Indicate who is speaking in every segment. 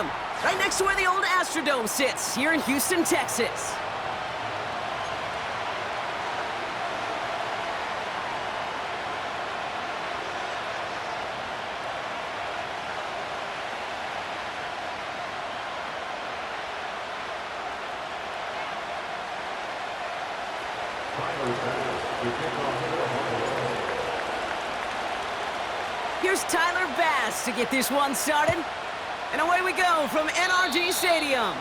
Speaker 1: Stadium, right next to where the old Astrodome sits, here in Houston, Texas. Here's Tyler Bass to get this one started. And away we go from NRG Stadium.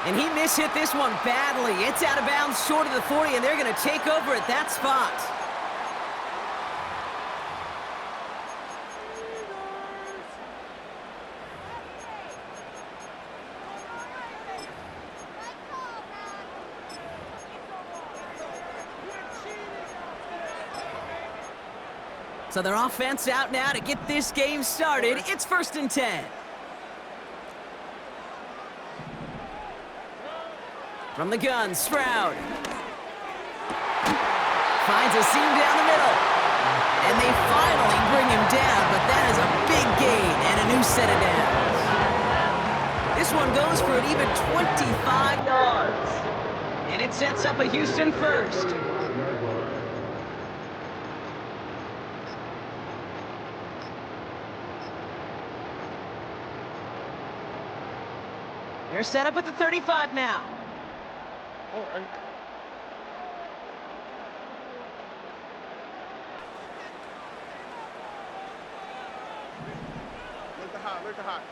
Speaker 1: And he mishit this one badly. It's out of bounds short of the 40, and they're going to take over at that spot. So their offense out now to get this game started. It's 1st and 10. From the gun, Stroud. Finds a seam down the middle. And they finally bring him down, but that is a big gain and a new set of downs. This one goes for an even 25 yards. And it sets up a Houston first. They're set up at the 35 now.
Speaker 2: All right. Look at hot.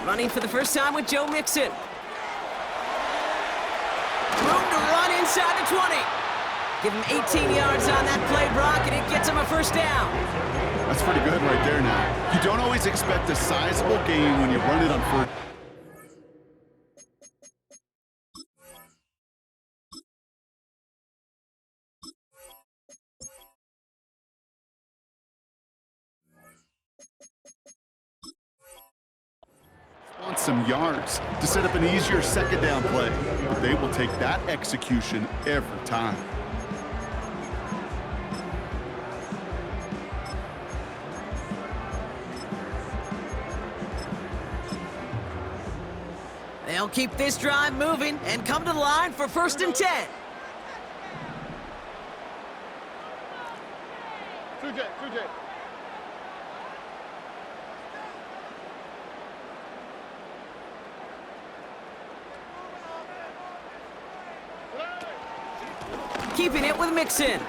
Speaker 1: Running for the first time with Joe Mixon. Room to run inside the 20. Give him 18 yards on that play, Brock, and it gets him a first down.
Speaker 3: That's pretty good right there now. You don't always expect a sizable gain when you run it on 4th. Want some yards to set up an easier 2nd down play, but they will take that execution every time.
Speaker 1: They'll keep this drive moving and come to the line for 1st and 10.
Speaker 2: 2J.
Speaker 1: Keeping it with Mixon. And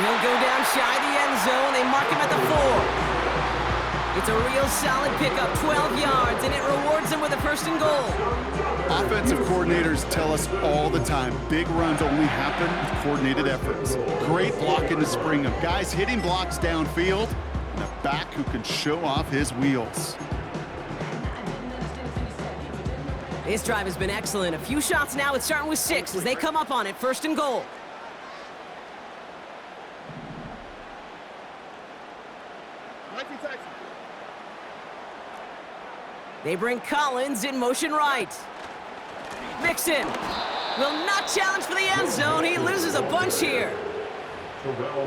Speaker 1: he'll go down shy of the end zone. They mark him at the 4. It's a real solid pickup, 12 yards, and it rewards them with a 1st and goal.
Speaker 3: Offensive coordinators tell us all the time, big runs only happen with coordinated efforts. Great block in the spring of guys hitting blocks downfield, and a back who can show off his wheels.
Speaker 1: This drive has been excellent. A few shots now. It's starting with 6 as they come up on it, 1st and goal. They bring Collins in motion right. Mixon will not challenge for the end zone. He loses a bunch here.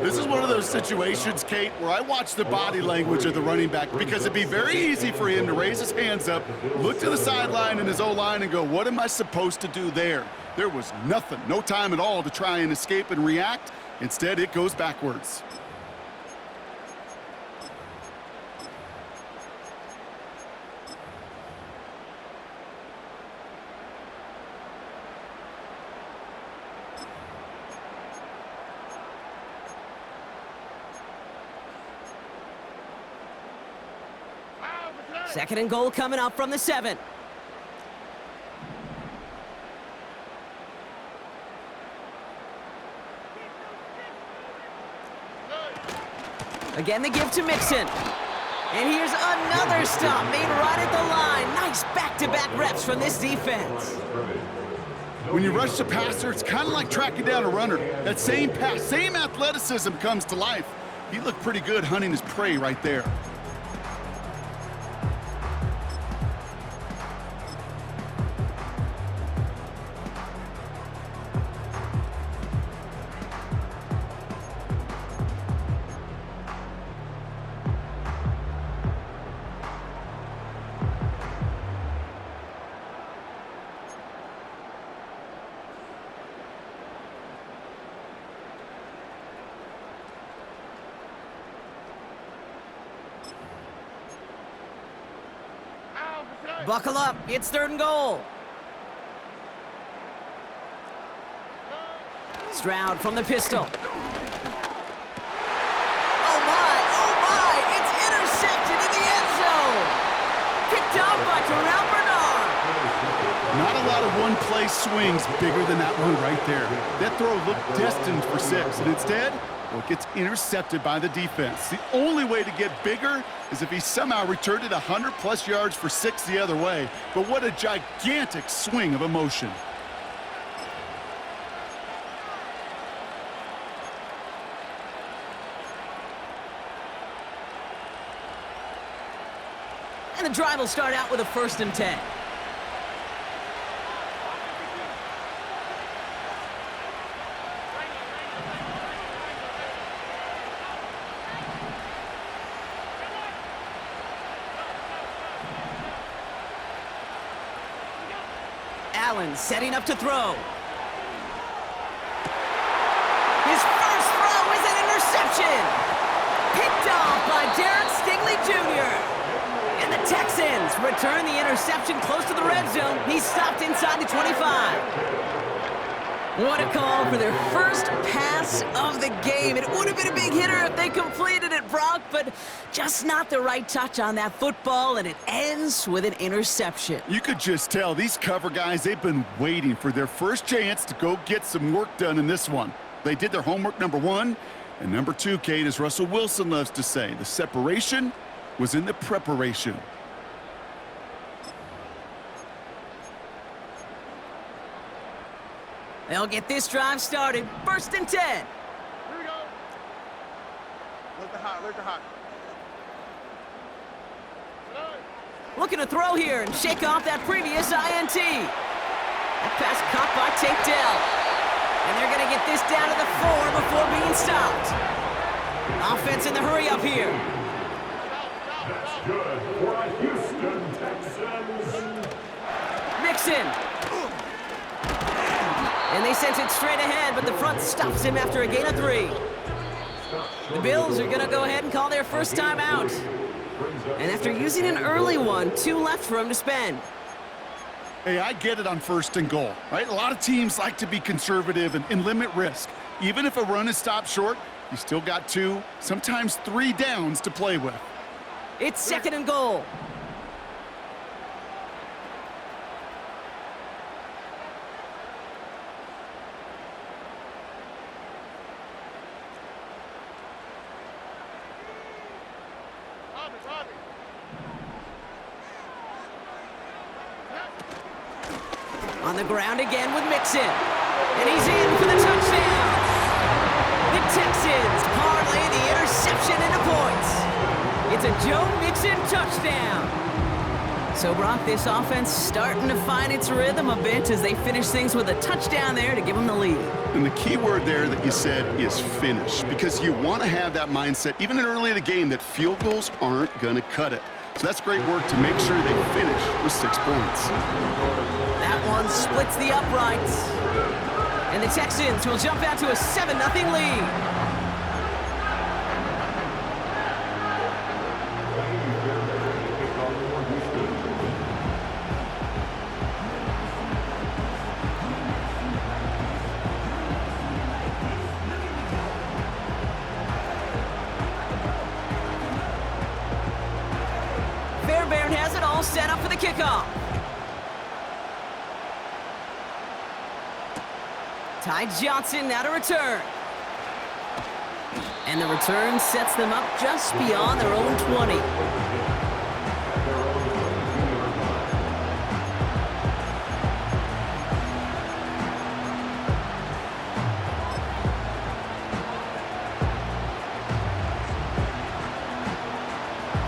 Speaker 3: This is one of those situations, Kate, where I watch the body language of the running back because it'd be very easy for him to raise his hands up, look to the sideline and his O-line and go, what am I supposed to do there? There was nothing, no time at all to try and escape and react. Instead, it goes backwards.
Speaker 1: Second and goal coming up from the 7. Again, the give to Mixon. And here's another stop made right at the line. Nice back-to-back reps from this defense.
Speaker 3: When you rush the passer, it's kind of like tracking down a runner. That same pass, same athleticism comes to life. He looked pretty good hunting his prey right there.
Speaker 1: Buckle up. It's 3rd and goal. Stroud from the pistol. Oh, my. It's intercepted in the end zone. Picked up by Terrell Bernard.
Speaker 3: Not a lot of one-play swings bigger than that one right there. That throw looked destined for 6, and instead, well, it gets intercepted by the defense. The only way to get bigger is if he somehow returned it 100-plus yards for 6 the other way. But what a gigantic swing of emotion.
Speaker 1: And the drive will start out with a 1st and 10. Allen setting up to throw. His first throw is an interception. Picked off by Derek Stingley Jr. And the Texans return the interception close to the red zone. He's stopped inside the 25. What a call for their first pass of the game. It would have been a big hitter if they completed it, Brock, but just not the right touch on that football, and it ends with an interception.
Speaker 3: You could just tell these cover guys, they've been waiting for their first chance to go get some work done in this one. They did their homework, number 1, and number 2, Kate, as Russell Wilson loves to say, the separation was in the preparation.
Speaker 1: They'll get this drive started. 1st and 10.
Speaker 2: Here we go. Look the hot.
Speaker 1: Looking to throw here and shake off that previous INT. That pass caught by Tate Dell. And they're going to get this down to the 4 before being stopped. Offense in the hurry up here.
Speaker 4: That's good for Houston Texans.
Speaker 1: Mixon. And they sent it straight ahead, but the front stops him after a gain of 3. The Bills are going to go ahead and call their first time out. And after using an early one, 2 left for him to spend.
Speaker 3: Hey, I get it on 1st and goal, right? A lot of teams like to be conservative and limit risk. Even if a run is stopped short, you still got 2, sometimes 3 downs to play with.
Speaker 1: It's 2nd and goal. On the ground again with Mixon. And he's in for the touchdown. The Texans parlay the interception into points. It's a Joe Mixon touchdown. So, Brock, this offense starting to find its rhythm a bit as they finish things with a touchdown there to give them the lead.
Speaker 3: And the key word there that you said is finish, because you want to have that mindset, even early in the game, that field goals aren't going to cut it. So that's great work to make sure they finish with 6 points.
Speaker 1: That one splits the uprights. And the Texans will jump out to a 7-0 lead. Fairbairn has it all set up for the kickoff. Ty Johnson now to return. And the return sets them up just beyond their own 20.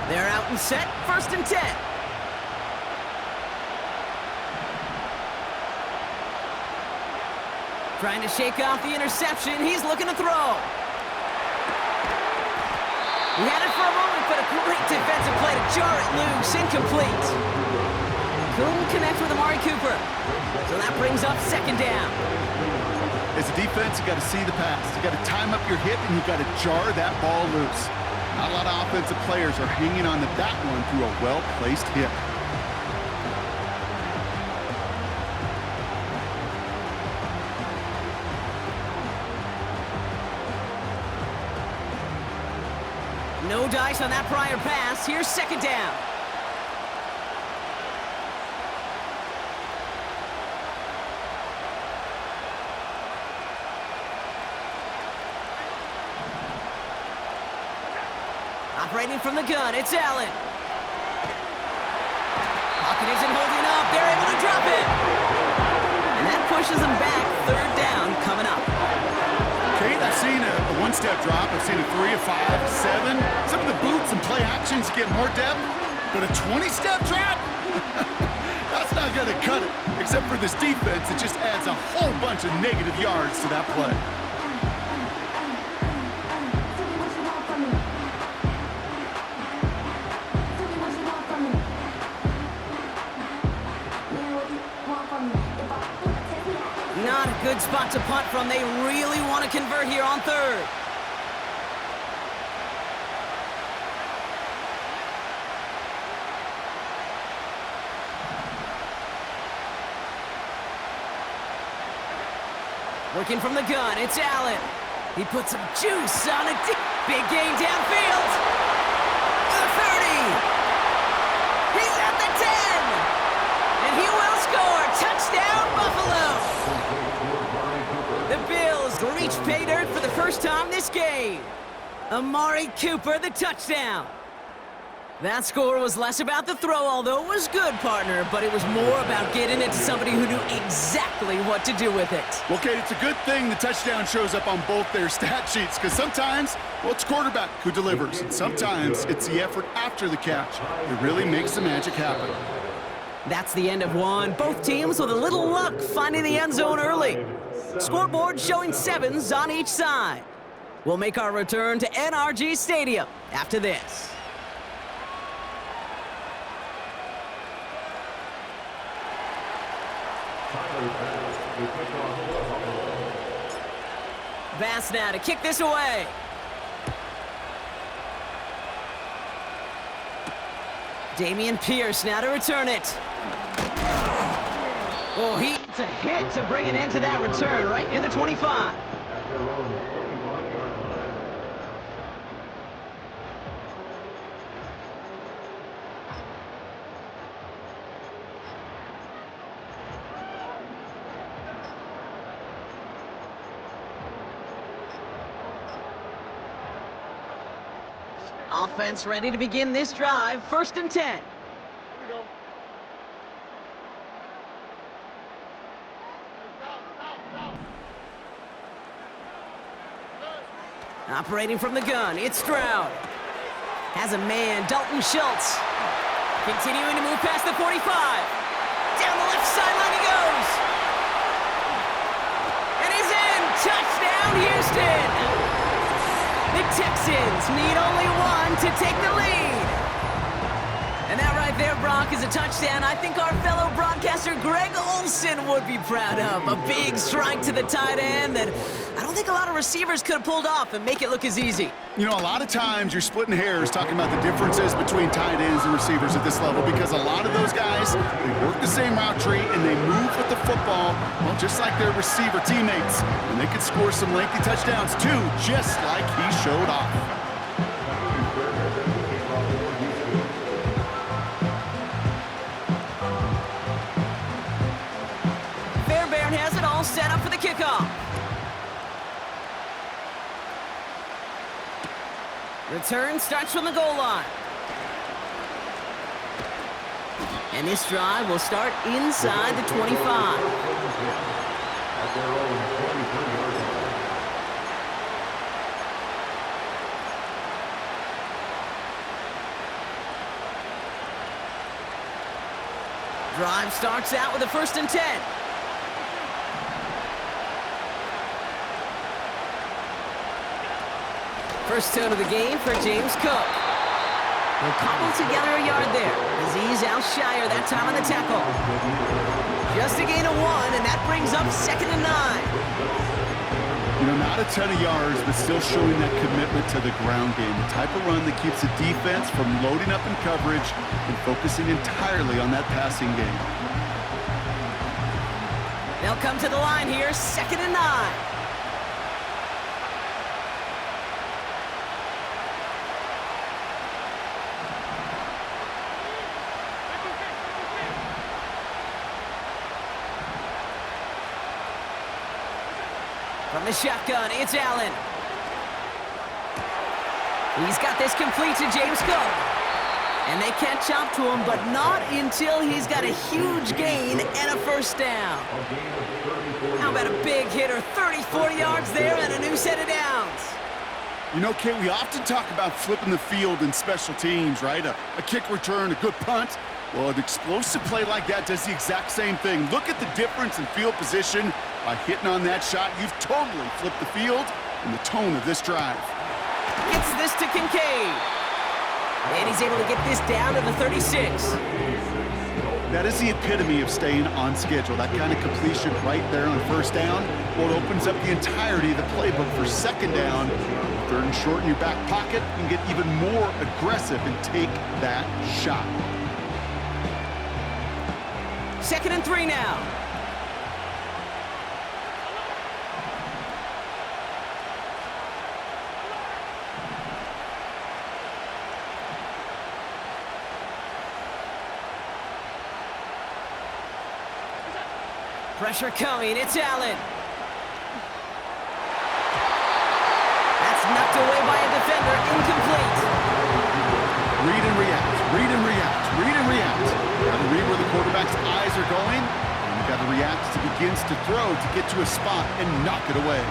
Speaker 1: They're out and set, 1st and 10. Trying to shake off the interception. He's looking to throw. He had it for a moment, but a great defensive play to jar it loose. Incomplete. Couldn't connect with Amari Cooper. So that brings up 2nd down.
Speaker 3: As a defense, you got to see the pass. You got to time up your hit, and you got to jar that ball loose. Not a lot of offensive players are hanging on to that one through a well-placed hit.
Speaker 1: No dice on that prior pass. Here's second down. Operating from the gun, it's Allen. Pocket isn't holding up. They're able to drop it. And that pushes them back. Third down coming up.
Speaker 3: Kate, I've seen a one-step drop. I've seen a 3, a 5, a 7. Some of the boots and play actions get more depth, but a 20-step drop? That's not going to cut it. Except for this defense, it just adds a whole bunch of negative yards to that play.
Speaker 1: Not a good spot to punt from. They really want to convert here on third. Working from the gun, it's Allen. He puts some juice on it. Big gain downfield. The 30. He's at the 10. And he will score. Touchdown, Buffalo. The Bills reach pay dirt for the first time this game. Amari Cooper, the touchdown. That score was less about the throw, although it was good, partner, but it was more about getting it to somebody who knew exactly what to do with it.
Speaker 3: Well, Kate, it's a good thing the touchdown shows up on both their stat sheets, because sometimes, well, it's quarterback who delivers, and sometimes it's the effort after the catch that really makes the magic happen.
Speaker 1: That's the end of one. Both teams with a little luck finding the end zone early. Scoreboard showing 7s on each side. We'll make our return to NRG Stadium after this. Bass now to kick this away. Damian Pierce now to return it. Oh, it's a hit to bring it into that return right in the 25. Offense ready to begin this drive. 1st and 10. Operating from the gun, it's Stroud. Has a man, Dalton Schultz. Continuing to move past the 45. Down the left sideline he goes. And he's in. Touchdown, Houston. The Texans need only one to take the lead. And that right there, Brock, is a touchdown I think our fellow broadcaster Greg Olsen would be proud of. A big strike to the tight end that I don't think a lot of receivers could have pulled off and make it look as easy.
Speaker 3: You know, a lot of times you're splitting hairs talking about the differences between tight ends and receivers at this level, because a lot of those guys, they work the same route tree and they move with the football, well, just like their receiver teammates. And they could score some lengthy touchdowns too, just like he showed off.
Speaker 1: Fairbairn has it all set up for the kickoff. Return starts from the goal line. And this drive will start inside the 25. Drive starts out with a 1st and 10. First turn of the game for James Cook. He'll cobble together a yard there as he's Alshire that time on the tackle. Just a gain of 1, and that brings up 2nd and 9.
Speaker 3: You know, not a ton of yards, but still showing that commitment to the ground game. The type of run that keeps the defense from loading up in coverage and focusing entirely on that passing game.
Speaker 1: They'll come to the line here, 2nd and 9. the shotgun, it's Allen. He's got this complete to James Cook. And they can't chop to him, but not until he's got a huge gain and a first down. How about a big hitter, 34 yards there and a new set of downs.
Speaker 3: You know, Kate, we often talk about flipping the field in special teams, right? A kick return, a good punt. Well, an explosive play like that does the exact same thing. Look at the difference in field position. By hitting on that shot, you've totally flipped the field and the tone of this drive.
Speaker 1: Gets this to Kincaid. And he's able to get this down to the 36.
Speaker 3: That is the epitome of staying on schedule. That kind of completion right there on first down. Well, it opens up the entirety of the playbook for second down. Third and short in your back pocket. You can get even more aggressive and take that shot.
Speaker 1: 2nd and 3 now. Pressure coming, it's Allen. That's knocked away by a defender, incomplete.
Speaker 3: Read and react, read and react, read and react. You gotta read where the quarterback's eyes are going, and you gotta react as he begins to throw to get to a spot and knock it away.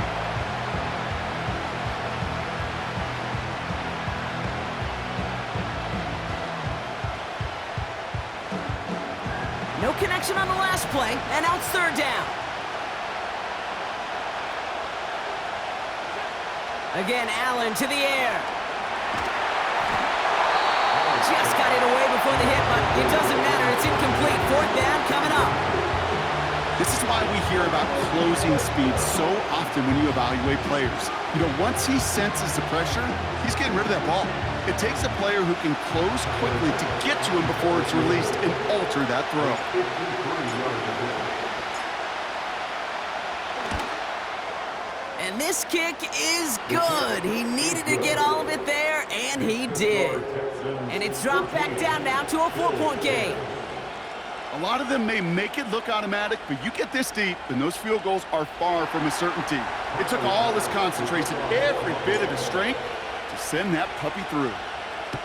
Speaker 1: No connection on the last play, and now it's 3rd down. Again, Allen to the air. Just got it away before the hit, but it doesn't matter. It's incomplete. 4th down coming up.
Speaker 3: This is why we hear about closing speed so often when you evaluate players. You know, once he senses the pressure, he's getting rid of that ball. It takes a player who can close quickly to get to him before it's released and alter that throw.
Speaker 1: And this kick is good. He needed to get all of it there, and he did. And it's dropped back down now to a 4-point game.
Speaker 3: A lot of them may make it look automatic, but you get this deep, and those field goals are far from a certainty. It took all his concentration, every bit of his strength, to send that puppy through.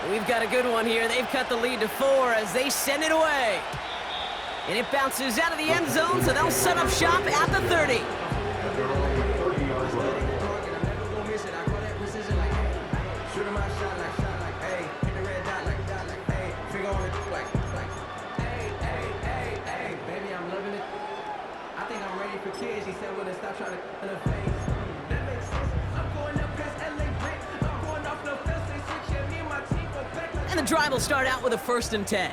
Speaker 1: We've got a good one here. They've cut the lead to 4 as they send it away. And it bounces out of the end zone, so they'll set up shop at the 30. And the drive will start out with a 1st and 10.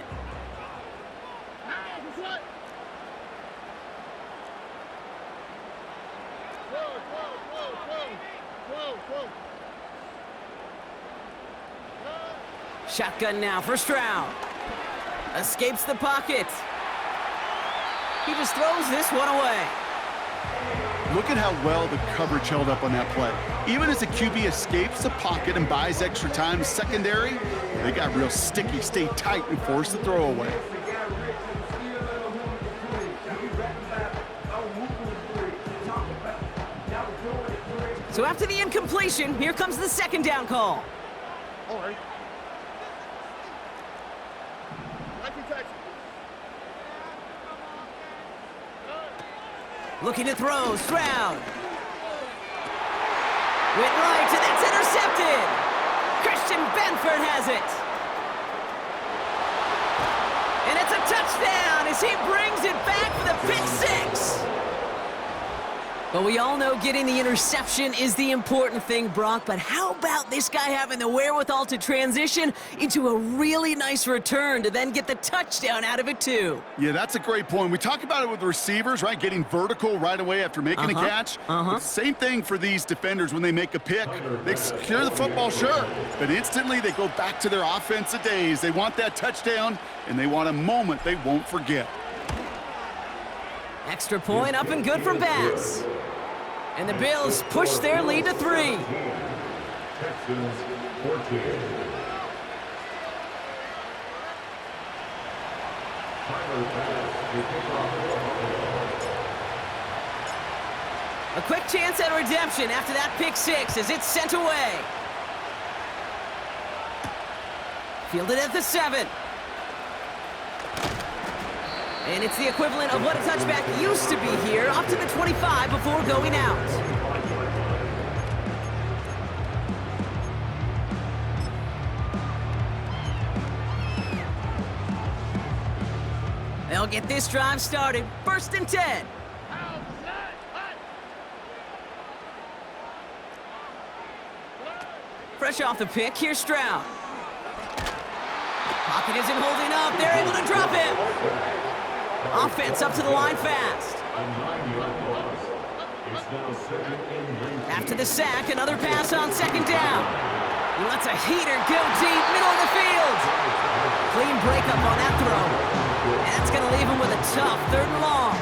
Speaker 1: Shotgun now for Stroud. Escapes the pocket. He just throws this one away.
Speaker 3: Look at how well the coverage held up on that play. Even as the QB escapes the pocket and buys extra time secondary, they got real sticky, stay tight, and force the throw away.
Speaker 1: So after the incompletion, here comes the 2nd down call.
Speaker 2: All right.
Speaker 1: Looking to throw, Stroud. Went right, and that's intercepted. Christian Benford has it. And it's a touchdown as he brings it back for the pick 6. But we all know getting the interception is the important thing, Brock. But how about this guy having the wherewithal to transition into a really nice return to then get the touchdown out of it, too?
Speaker 3: Yeah, that's a great point. We talk about it with the receivers, right? Getting vertical right away after making a catch. Same thing for these defenders when they make a pick. They secure the football, sure, but instantly they go back to their offensive days. They want that touchdown, and they want a moment they won't forget.
Speaker 1: Extra point up and good from Bass. And the Bills push their lead to 3.
Speaker 4: Texans 14. Tyler Bass, the kickoff.
Speaker 1: A quick chance at redemption after that pick six as it's sent away. Fielded at the 7. And it's the equivalent of what a touchback used to be here, up to the 25 before going out. They'll get this drive started. 1st and 10. Fresh off the pick, here's Stroud. Pocket isn't holding up. They're able to drop him. Offense up to the line fast. After the sack, another pass on 2nd down. He lets a heater go deep, middle of the field. Clean breakup on that throw. And that's going to leave him with a tough 3rd and long.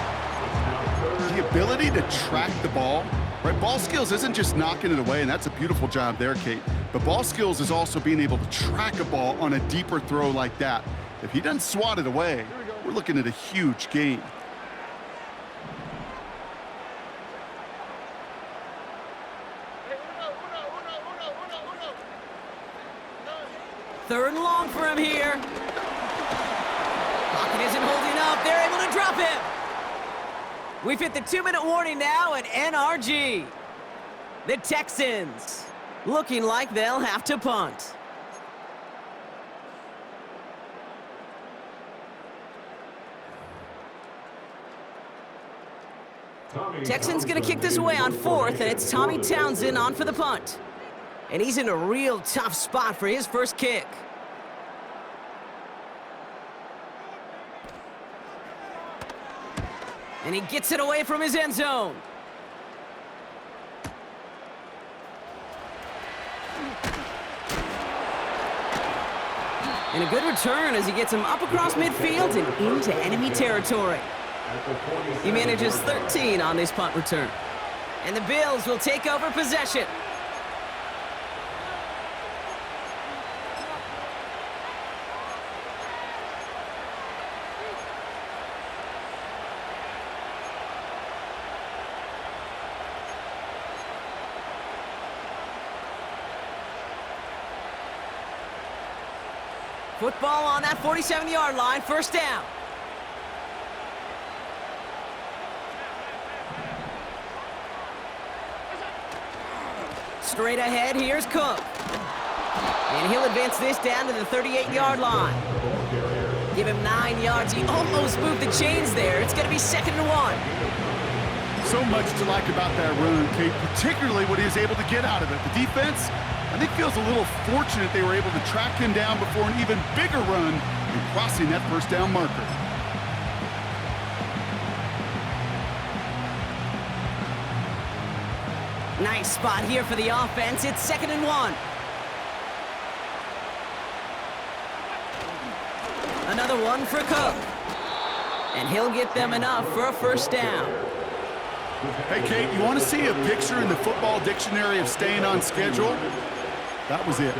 Speaker 3: The ability to track the ball, right? Ball skills isn't just knocking it away, and that's a beautiful job there, Kate. But ball skills is also being able to track a ball on a deeper throw like that. If he doesn't swat it away, we're looking at a huge gain.
Speaker 1: Third and long for him here. Pocket isn't holding up. They're able to drop him. We've hit the 2-minute warning now at NRG. The Texans looking like they'll have to punt. Texans going to kick this away on 4th, and it's Tommy Townsend on for the punt. And he's in a real tough spot for his first kick. And he gets it away from his end zone. And a good return as he gets him up across midfield and into enemy territory. He manages 13 on this punt return. And the Bills will take over possession. Football on that 47-yard line, 1st down. Straight ahead, here's Cook. And he'll advance this down to the 38-yard line. Give him 9 yards. He almost moved the chains there. It's going to be 2nd and 1.
Speaker 3: So much to like about that run, Kate, particularly what he was able to get out of it. The defense, I think, feels a little fortunate they were able to track him down before an even bigger run and crossing that 1st down marker.
Speaker 1: Nice spot here for the offense. It's 2nd and 1. Another one for Cook. And he'll get them enough for a 1st down.
Speaker 3: Hey, Kate, you want to see a picture in the football dictionary of staying on schedule? That was it.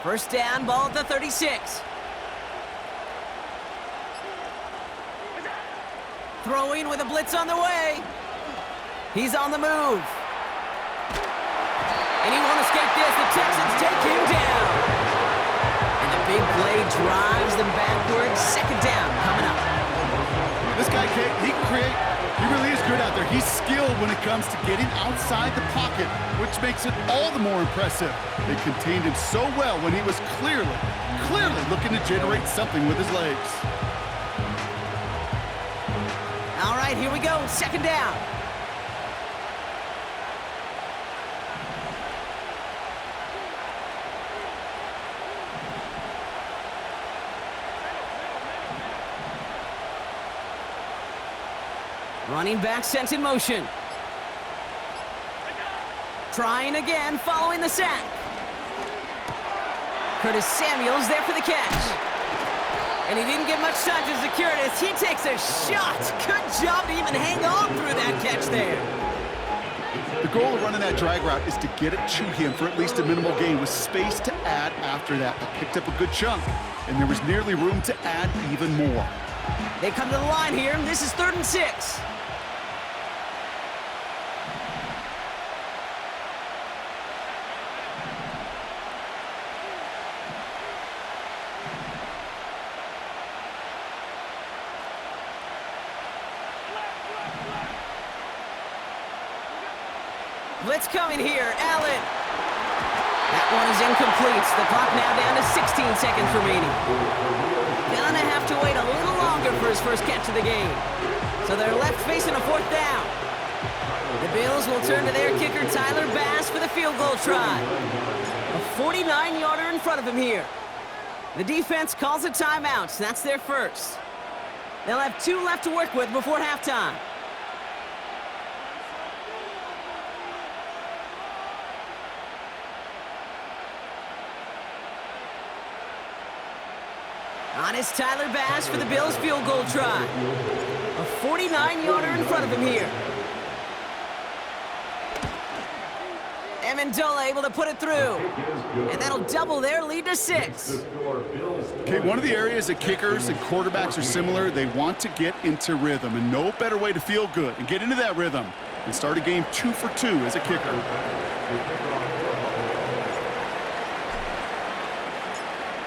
Speaker 1: First down, ball at the 36. Throwing with a blitz on the way. He's on the move. And he won't escape this. The Texans take him down. And the big play drives them backwards. 2nd down coming up.
Speaker 3: This guy, Kate, he can create. He really is good out there. He's skilled when it comes to getting outside the pocket, which makes it all the more impressive. They contained him so well when he was clearly looking to generate something with his legs.
Speaker 1: All right, here we go. 2nd down. Running back sent in motion. Trying again following the sack. Curtis Samuel's there for the catch. And he didn't get much time to secure it as he takes a shot. Good job to even hang on through that catch there.
Speaker 3: The goal of running that drag route is to get it to him for at least a minimal gain with space to add after that. They picked up a good chunk, and there was nearly room to add even more.
Speaker 1: They come to the line here. This is 3rd and 6. Blitz coming here, Allen. That one is incomplete. The clock now down to 16 seconds remaining. Gonna have to wait a little longer for his first catch of the game. So they're left facing a 4th down. The Bills will turn to their kicker, Tyler Bass, for the field goal try. A 49-yarder in front of him here. The defense calls a timeout. That's their first. They'll have 2 left to work with before halftime. On is Tyler Bass for the Bills' field goal try. A 49-yarder in front of him here. Amendola able to put it through. And that'll double their lead to 6.
Speaker 3: Okay, one of the areas that kickers and quarterbacks are similar, they want to get into rhythm. And no better way to feel good and get into that rhythm and start a game 2 for 2 as a kicker.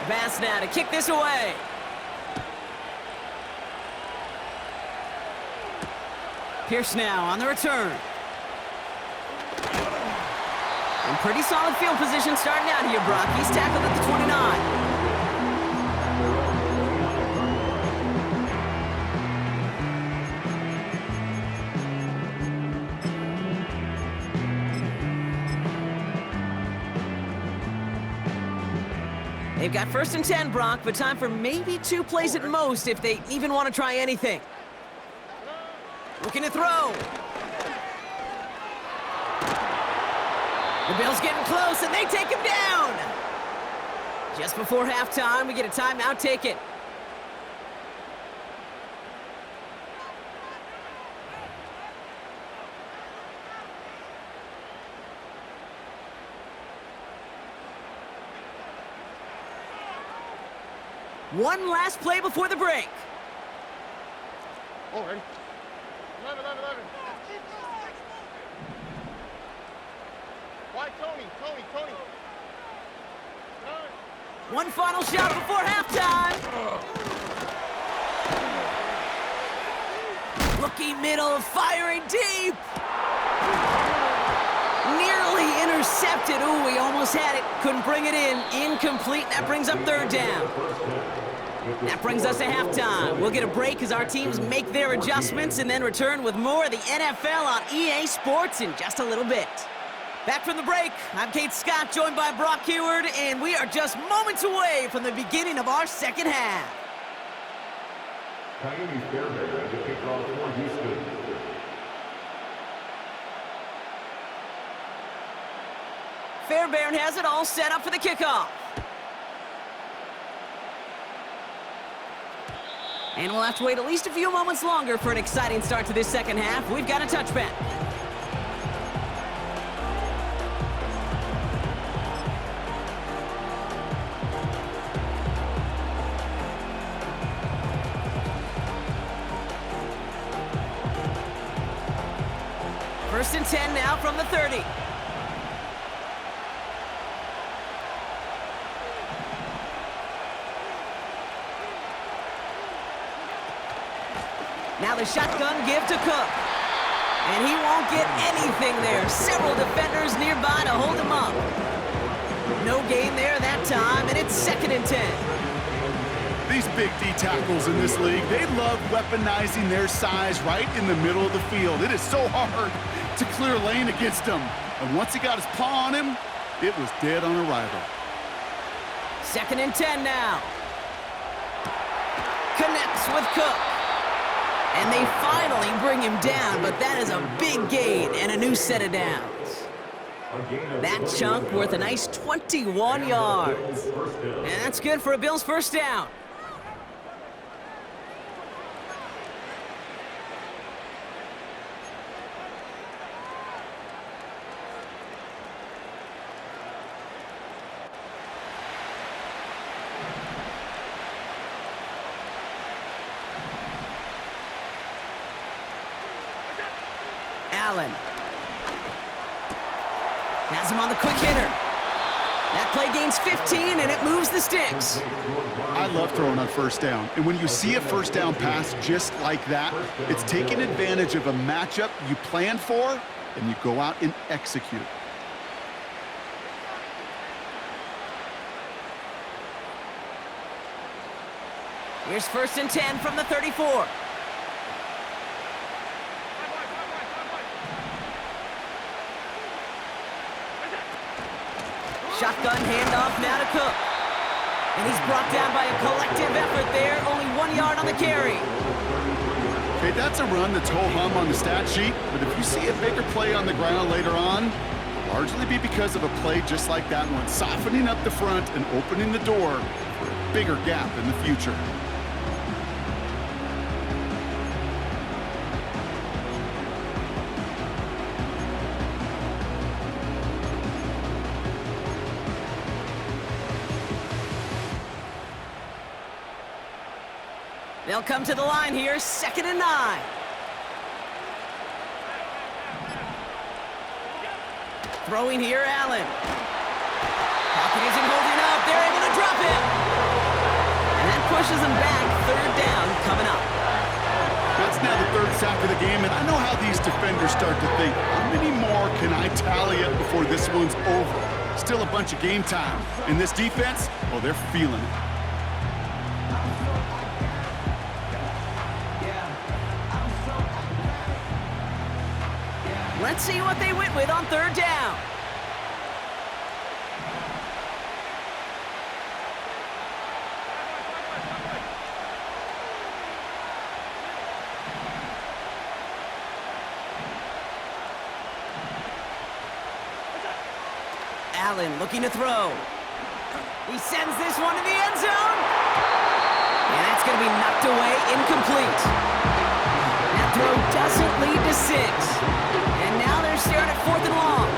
Speaker 1: Bass now to kick this away. Pierce now on the return. And pretty solid field position starting out here, Brock. He's tackled at the 29. They've got 1st and 10, Brock, but time for maybe 2 plays at most if they even want to try anything. Looking to throw. The Bills getting close, and they take him down. Just before halftime, we get a timeout taken. One last play before the break.
Speaker 2: All right. 11. Why Tony?
Speaker 1: One final shot before halftime. Looking middle, firing deep. Nearly intercepted. Ooh, he almost had it. Couldn't bring it in. Incomplete. That brings up 3rd down. That brings us to halftime. We'll get a break as our teams make their adjustments and then return with more of the NFL on EA Sports in just a little bit. Back from the break, I'm Kate Scott, joined by Brock Heward, and we are just moments away from the beginning of our second half.
Speaker 4: Miami Fairbairn as a kickoff for Houston.
Speaker 1: Fairbairn has it all set up for the kickoff. And we'll have to wait at least a few moments longer for an exciting start to this second half. We've got a touchback. First and 10 now from the 30. Now the shotgun give to Cook. And he won't get anything there. Several defenders nearby to hold him up. No gain there that time, and it's 2nd and 10.
Speaker 3: These big D tackles in this league, they love weaponizing their size right in the middle of the field. It is so hard to clear lane against him. And once he got his paw on him, it was dead on arrival.
Speaker 1: 2nd and 10 now. Connects with Cook. And they finally bring him down, but that is a big gain and a new set of downs. That chunk worth a nice 21 yards. And that's good for a Bills first down. Allen. Has him on the quick hitter. That play gains 15, and it moves the sticks.
Speaker 3: I love throwing on first down. And when you see a first down pass just like that, it's taking advantage of a matchup you planned for, and you go out and execute.
Speaker 1: Here's 1st and 10 from the 34. Shotgun handoff now to Cook. And he's brought down by a collective effort there. Only 1 yard on the carry.
Speaker 3: Okay, that's a run that's ho-hum on the stat sheet, but if you see a bigger play on the ground later on, it'll largely be because of a play just like that one, softening up the front and opening the door for a bigger gap in the future.
Speaker 1: They'll come to the line here, 2nd and 9. Throwing here, Allen. Pocket isn't holding up. They're able to drop him. And that pushes them back. 3rd down coming up.
Speaker 3: That's now the 3rd sack of the game, and I know how these defenders start to think. How many more can I tally up before this one's over? Still a bunch of game time. And this defense, well, they're feeling it.
Speaker 1: Let's see what they went with on 3rd down. Allen looking to throw. He sends this one to the end zone. And that's going to be knocked away, incomplete. That throw doesn't lead to 6. And now they're staring at 4th and long.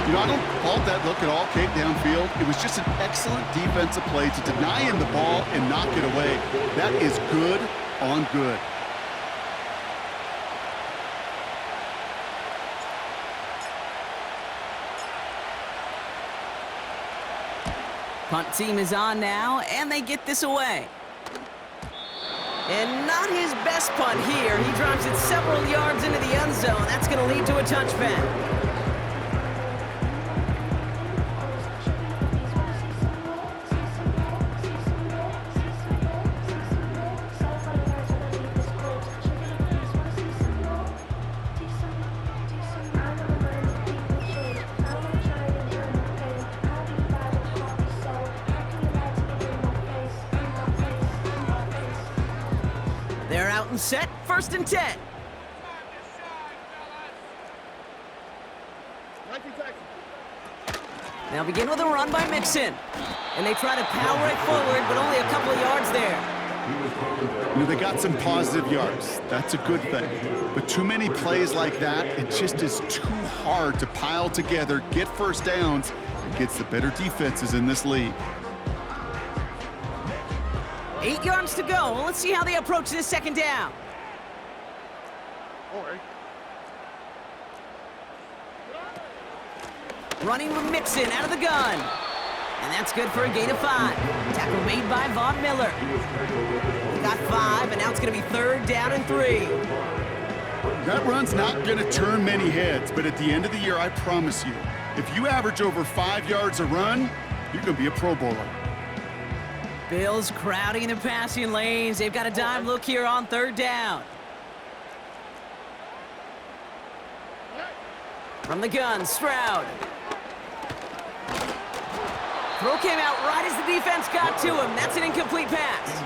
Speaker 3: You know, I don't fault that look at all, Kate, downfield. It was just an excellent defensive play to deny him the ball and knock it away. That is good on good.
Speaker 1: Punt team is on now, and they get this away. And not his best punt here. He drives it several yards into the end zone. That's going to lead to a touchback. They're out and set, 1st and 10. Now begin with a run by Mixon. And they try to power it forward, but only a couple of yards there.
Speaker 3: You know, they got some positive yards. That's a good thing. But too many plays like that, it just is too hard to pile together, get first downs, against the better defenses in this league.
Speaker 1: 8 yards to go. Well, let's see how they approach this 2nd down. Running with Mixon out of the gun. And that's good for a gain of 5. Tackle made by Von Miller. He got 5, and now it's going to be 3rd down and 3.
Speaker 3: That run's not going to turn many heads, but at the end of the year, I promise you, if you average over 5 yards a run, you're going to be a Pro Bowler.
Speaker 1: Bills crowding the passing lanes. They've got a dime look here on 3rd down. From the gun, Stroud. Throw came out right as the defense got to him. That's an incomplete pass.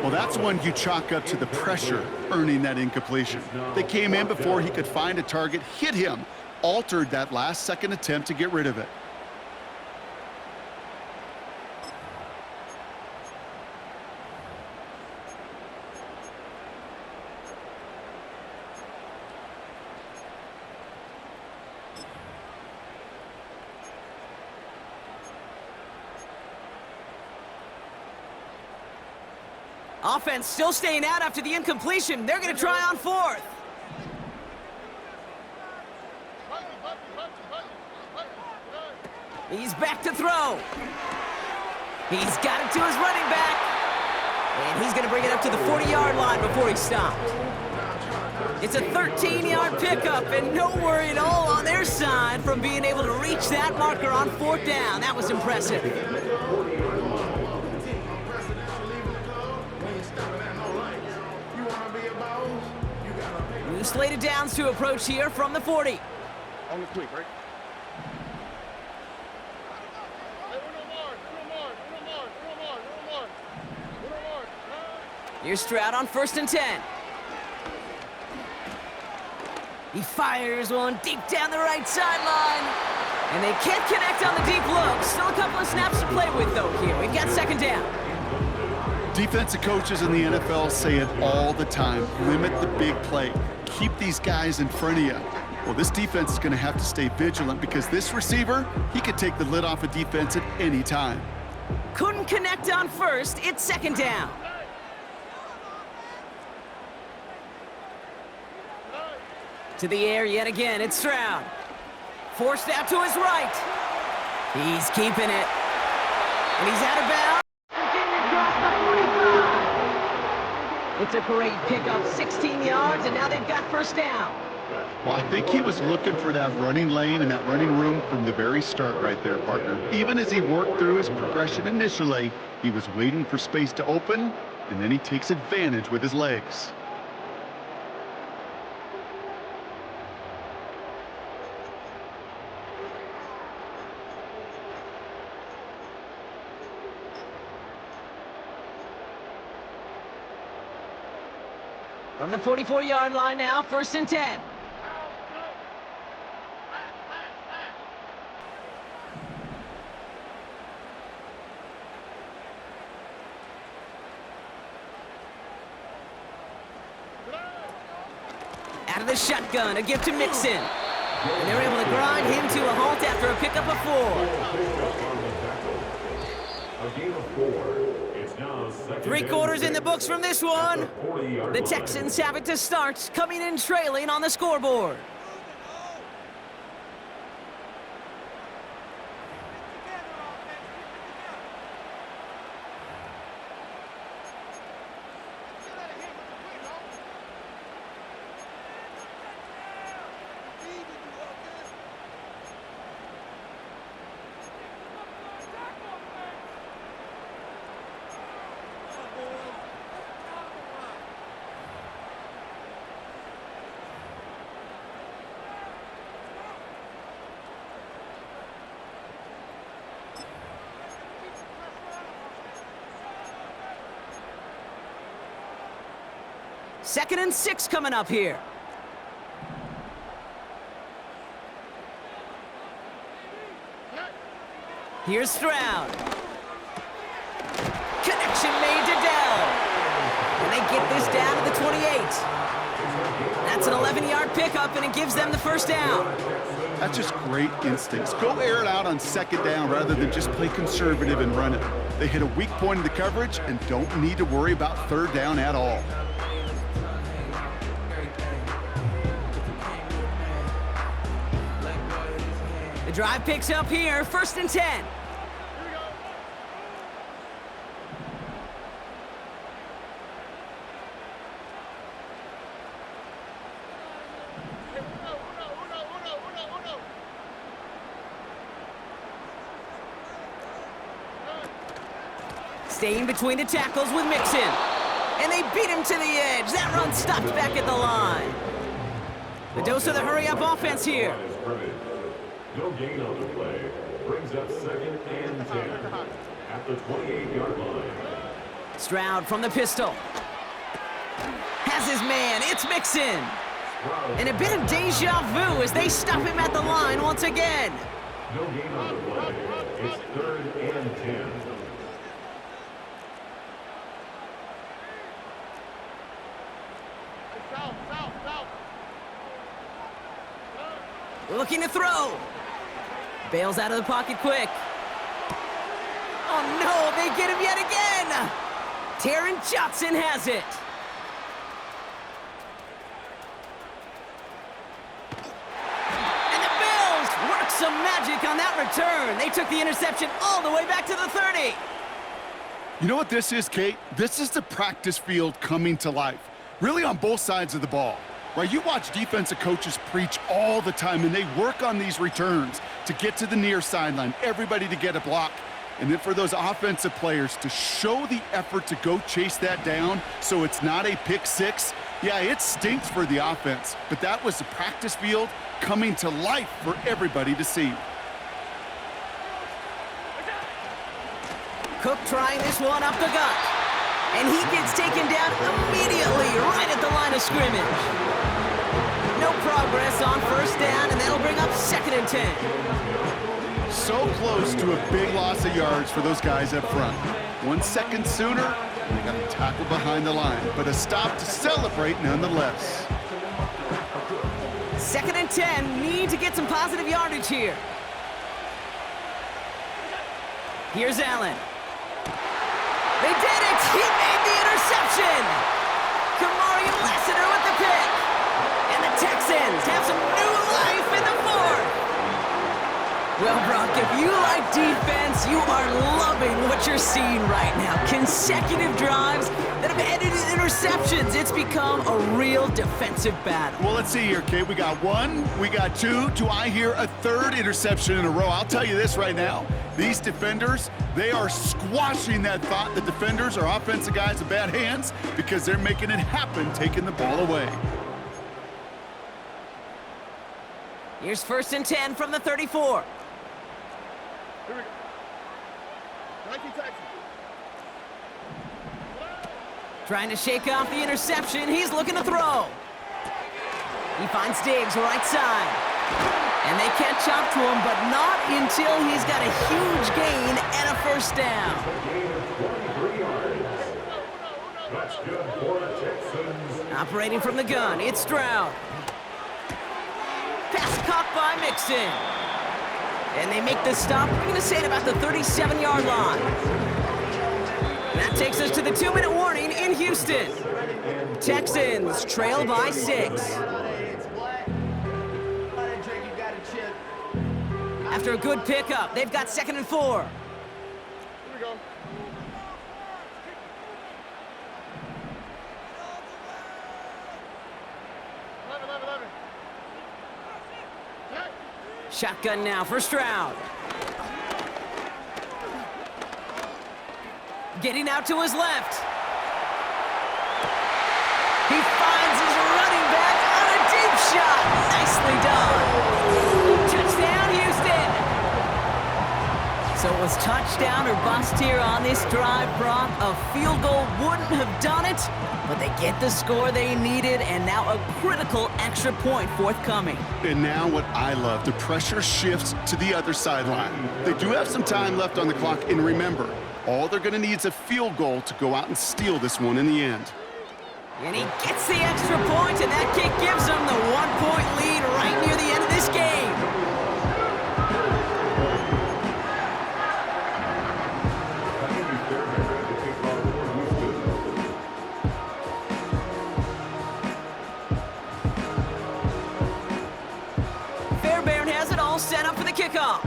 Speaker 3: Well, that's one you chalk up to the pressure earning that incompletion. They came in before he could find a target, hit him, altered that last-second attempt to get rid of it.
Speaker 1: Offense still staying out after the incompletion. They're going to try on fourth. He's back to throw. He's got it to his running back. And he's going to bring it up to the 40-yard line before he stopped. It's a 13-yard pickup, and no worry at all on their side from being able to reach that marker on fourth down. That was impressive. New slated downs to approach here from the 40.
Speaker 2: On the quick, right?
Speaker 1: Here's Stroud on 1st and 10. He fires one deep down the right sideline. And they can't connect on the deep look. Still a couple of snaps to play with, though, here. We've got 2nd down.
Speaker 3: Defensive coaches in the NFL say it all the time. Limit the big play. Keep these guys in front of you. Well, this defense is going to have to stay vigilant because this receiver, he could take the lid off a defense at any time.
Speaker 1: Couldn't connect on 1st. It's 2nd down. To the air yet again. It's Stroud. Forced out to his right. He's keeping it. And he's out of bounds. It's a great pickup, 16 yards, and now they've got 1st down.
Speaker 3: Well, I think he was looking for that running lane and that running room from the very start right there, partner. Even as he worked through his progression initially, he was waiting for space to open, and then he takes advantage with his legs.
Speaker 1: From the 44-yard line now, 1st and 10. Out of the shotgun, a gift to Mixon. And they're able to grind him to a halt after a pickup of 4.
Speaker 4: A game of 4. It's now
Speaker 1: 3 quarters in the books from this one. The Texans have it to start, coming in trailing on the scoreboard. Second and 6 coming up here. Here's Stroud. Connection made to Dell. And they get this down to the 28. That's an 11-yard pickup, and it gives them the 1st down.
Speaker 3: That's just great instincts. Go air it out on 2nd down rather than just play conservative and run it. They hit a weak point in the coverage and don't need to worry about 3rd down at all.
Speaker 1: The drive picks up here, 1st and 10. Staying between the tackles with Mixon. And they beat him to the edge. That run stopped back at the line. The dose of the hurry-up offense here.
Speaker 4: No gain on the play. Brings up 2nd and 10 at the 28-yard line.
Speaker 1: Stroud from the pistol. Has his man. It's Mixon. And a bit of deja vu as they stop him at the line once again.
Speaker 4: No gain on the play. It's 3rd and 10.
Speaker 1: Looking to throw. Bails out of the pocket quick. Oh no, they get him yet again. Taron Johnson has it. And the Bills work some magic on that return. They took the interception all the way back to the 30.
Speaker 3: You know what this is, Kate? This is the practice field coming to life, really on both sides of the ball. Right, you watch defensive coaches preach all the time, and they work on these returns to get to the near sideline, everybody to get a block. And then for those offensive players to show the effort to go chase that down so it's not a pick six, yeah, it stinks for the offense. But that was the practice field coming to life for everybody to see.
Speaker 1: Cook trying this one up the gut. And he gets taken down immediately right at the line of scrimmage. No progress on 1st down, and that'll bring up 2nd and 10.
Speaker 3: So close to a big loss of yards for those guys up front. 1 second sooner, and they got a tackle behind the line, but a stop to celebrate nonetheless.
Speaker 1: 2nd and 10, need to get some positive yardage here. Here's Allen. They did it! He made the interception! Kamari Lassiter with the pick. And the Texans have some new life in the 4th. Well, Brock, if you like defense, you are loving what you're seeing right now. Consecutive drives that have ended in interceptions. It's become a real defensive battle.
Speaker 3: Well, let's see here, Kate. We got 1, we got 2. Do I hear a 3rd interception in a row? I'll tell you this right now. These defenders, they are squashing that thought the defenders are offensive guys in bad hands because they're making it happen, taking the ball away.
Speaker 1: Here's 1st and 10 from the 34.
Speaker 2: Here we go. Nike Texans.
Speaker 1: Trying to shake off the interception. He's looking to throw. He finds Diggs right side. And they catch up to him, but not until he's got a huge gain and a 1st down.
Speaker 4: Gain of 23 yards. That's good for the Texans.
Speaker 1: Operating from the gun, it's Stroud. Pass caught by Mixon. And they make the stop. We're going to say it about the 37-yard line. That takes us to the 2-minute warning in Houston. Texans trail by 6. After a good pickup, they've got 2nd and 4.
Speaker 2: Here we go.
Speaker 1: Shotgun now for Stroud. Getting out to his left. He finds his running back on a deep shot. Nicely done. Touchdown, Houston. So it was touchdown or bust here on this drive, Brock. A field goal wouldn't have done it, but they get the score they needed, and now a critical extra point forthcoming.
Speaker 3: And now what I love, the pressure shifts to the other sideline. They do have some time left on the clock, and remember, all they're going to need is a field goal to go out and steal this one in the end.
Speaker 1: And he gets the extra point, and that kick gives them the 1-point lead right near the end of this game. Fairbairn has it all set up for the kickoff.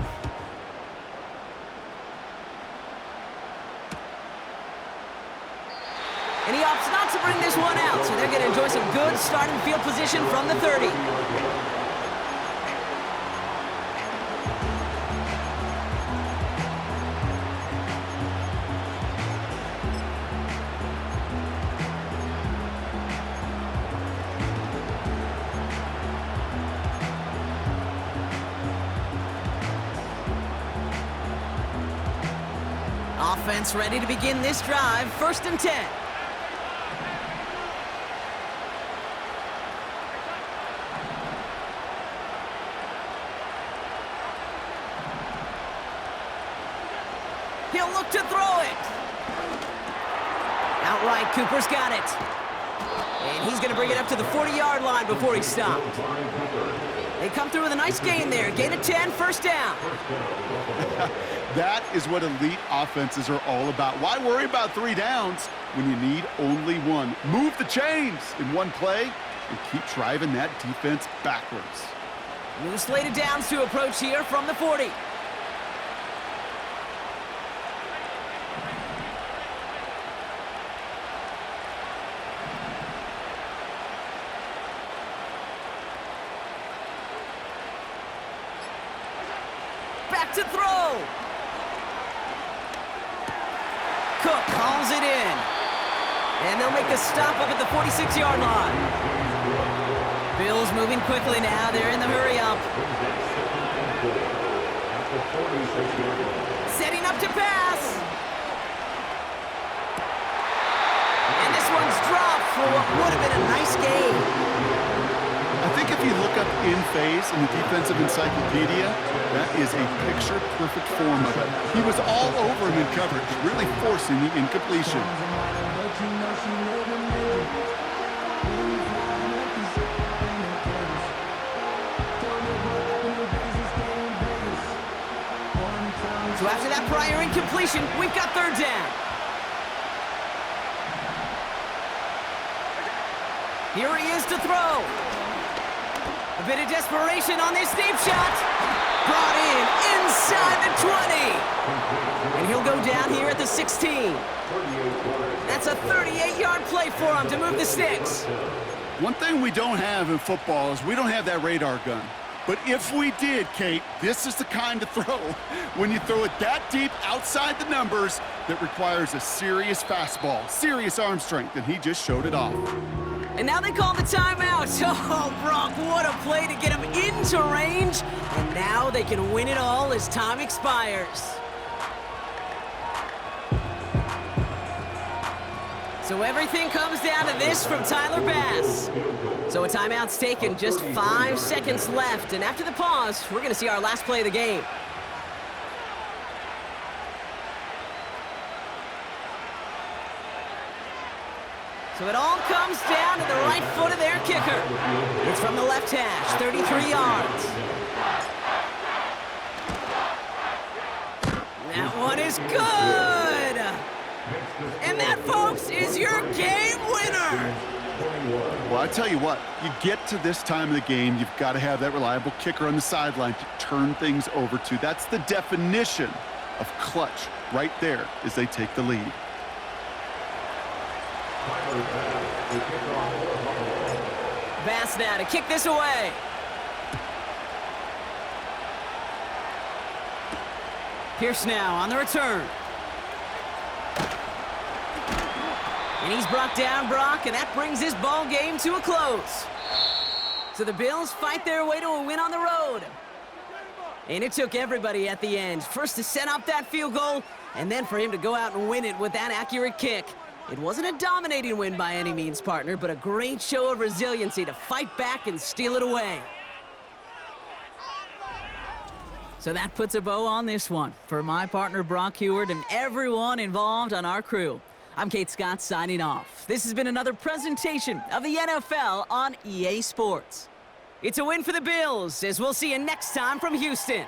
Speaker 1: And he opts not to bring this one out, so they're going to enjoy some good starting field position from the 30. Offense ready to begin this drive, 1st and 10. He'll look to throw it. Outright, Cooper's got it. And he's going to bring it up to the 40-yard line before he's stopped. They come through with a nice gain there. Gain of 10, first down.
Speaker 3: That is what elite offenses are all about. Why worry about 3 downs when you need only 1? Move the chains in one play and keep driving that defense backwards.
Speaker 1: New slated downs to approach here from the 40. Back to throw. Cook calls it in. And they'll make a stop up at the 46-yard line. Bills moving quickly now. They're in the hurry up. Setting up to pass. And this one's dropped for what would have been a nice gain.
Speaker 3: I think if you look up in phase in the defensive encyclopedia, that is a picture-perfect form of it. He was all over him in coverage, really forcing the incompletion.
Speaker 1: So after that prior incompletion, we've got third down. Here he is to throw. A bit of desperation on this deep shot. Brought in inside the 20. And he'll go down here at the 16. That's a 38-yard play for him to move the sticks.
Speaker 3: One thing we don't have in football is we don't have that radar gun. But if we did, Kate, this is the kind of throw when you throw it that deep outside the numbers that requires a serious fastball, serious arm strength, and he just showed it off.
Speaker 1: And now they call the timeout. Oh, Brock, what a play to get him into range. And now they can win it all as time expires. So everything comes down to this from Tyler Bass. So a timeout's taken, just 5 seconds left. And after the pause, we're going to see our last play of the game. So it all comes down to the right foot of their kicker. It's from the left hash, 33 yards. That one is good. And that, folks, is your game winner.
Speaker 3: Well, I tell you what, you get to this time of the game, you've got to have that reliable kicker on the sideline to turn things over to. That's the definition of clutch right there as they take the lead.
Speaker 1: Bass now to kick this away. Pierce now on the return. And he's brought down, Brock, and that brings this ball game to a close. So the Bills fight their way to a win on the road. And it took everybody at the end. First to set up that field goal, and then for him to go out and win it with that accurate kick. It wasn't a dominating win by any means, partner, but a great show of resiliency to fight back and steal it away. So that puts a bow on this one. For my partner, Brock Heward, and everyone involved on our crew, I'm Kate Scott signing off. This has been another presentation of the NFL on EA Sports. It's a win for the Bills, as we'll see you next time from Houston.